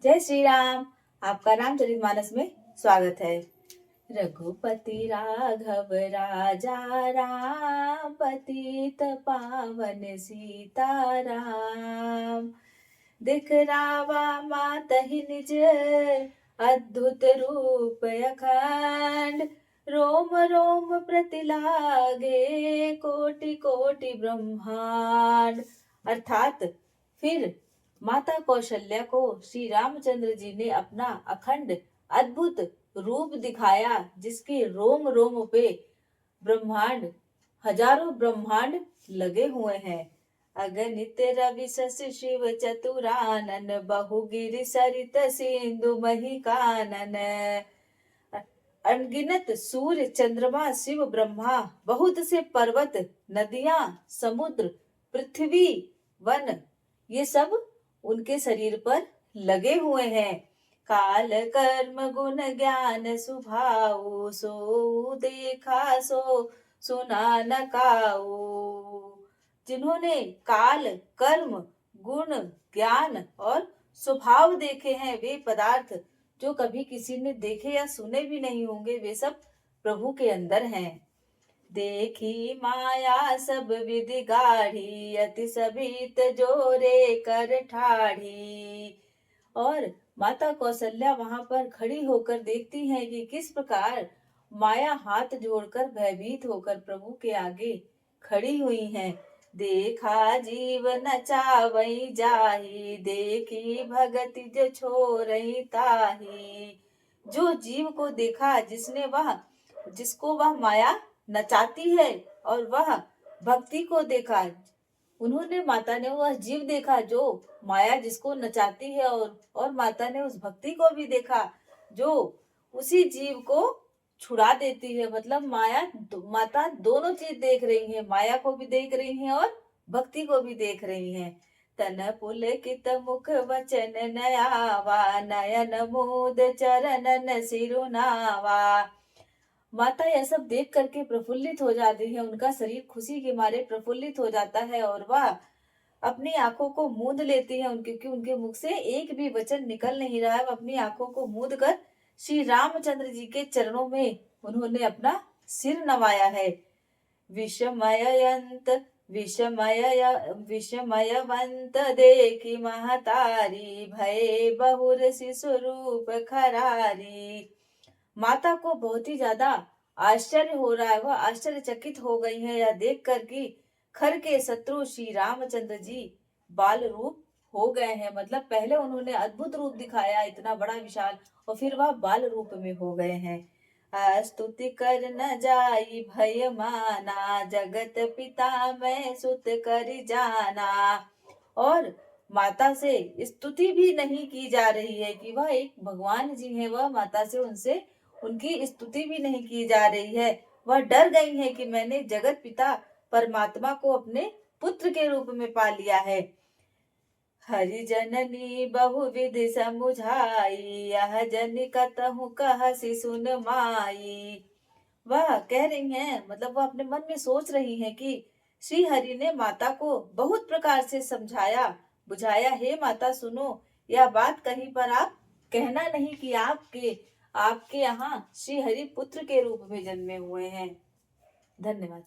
जय श्री राम। आपका रामचरितमानस में स्वागत है। रघुपति राघव राजा राम, पतित पावन सीताराम। दिखरावा मातहि निज, अद्भुत रूप अखंड। रोम रोम प्रति लागे, कोटि कोटि ब्रह्मांड। अर्थात फिर माता कौशल्या को श्री रामचंद्र जी ने अपना अखंड अद्भुत रूप दिखाया, जिसके रोम रोम पे ब्रह्मांड, हजारों ब्रह्मांड लगे हुए हैं। अगणित रवि शशि शिव चतुरानन, बहुगिरि सरित सिंधु मही कानन। अनगिनत सूर्य चंद्रमा शिव ब्रह्मा, बहुत से पर्वत नदियां समुद्र पृथ्वी वन, ये सब उनके शरीर पर लगे हुए हैं। काल कर्म गुण ज्ञान सुभाऊ, सो देखा सो सुना न काऊ। जिन्होंने काल कर्म गुण ज्ञान और स्वभाव देखे हैं, वे पदार्थ जो कभी किसी ने देखे या सुने भी नहीं होंगे, वे सब प्रभु के अंदर हैं। देखी माया सब विधि गाढ़ी, अति सभित जोरे कर ठाढ़ी। और माता कौशल्या वहां पर खड़ी होकर देखती हैं कि किस प्रकार माया हाथ जोड़कर भयभीत होकर प्रभु के आगे खड़ी हुई हैं। देखा जीव नचावई जाही, देखी भगति जो छोरई ताही। जो जीव को देखा, जिसको वह माया नचाती है, और वह भक्ति को देखा, उन्होंने माता ने वह जीव देखा जो माया जिसको नचाती है, और माता ने उस भक्ति को भी देखा जो उसी जीव को छुड़ा देती है। मतलब माता दोनों चीज देख रही है, माया को भी देख रही है और भक्ति को भी देख रही है। तन पुलकित मुख वचन नयावा, नयन मोद चरणन सिरुनावा। माता यह सब देख करके प्रफुल्लित हो जाती है, उनका शरीर खुशी के मारे प्रफुल्लित हो जाता है, और वह अपनी आंखों को मूंद लेती है, क्योंकि उनके मुख से एक भी वचन निकल नहीं रहा है। वह अपनी आंखों को मूंद कर श्री रामचंद्र जी के चरणों में उन्होंने अपना सिर नवाया है। विषमयंत विषमयवंत देखी महतारी, भय बहुर शिशु रूप खरारी। माता को बहुत ही ज्यादा आश्चर्य हो रहा है, वह आश्चर्यचकित हो गई है यह देख कर कि खर के शत्रु श्री रामचंद्र जी बाल रूप हो गए हैं। मतलब पहले उन्होंने अद्भुत रूप दिखाया इतना बड़ा विशाल, और फिर वह बाल रूप में हो गए हैं। स्तुति कर न जाई भय माना, जगत पिता मैं सुत कर जाना। और माता से स्तुति भी नहीं की जा रही है कि वह एक भगवान जी हैं, वह माता से उनकी स्तुति भी नहीं की जा रही है। वह डर गई है कि मैंने जगत पिता परमात्मा को अपने पुत्र के रूप में पा लिया है। हरि जननी बहुविधि समुझाई, यह जन कतहु कहसी सुन माई। वह कह रही हैं, मतलब वह अपने मन में सोच रही हैं कि श्री हरि ने माता को बहुत प्रकार से समझाया बुझाया। हे माता सुनो, यह बात कहीं पर आप कहना नहीं कि आपके यहाँ श्री हरि पुत्र के रूप में जन्मे हुए हैं। धन्यवाद।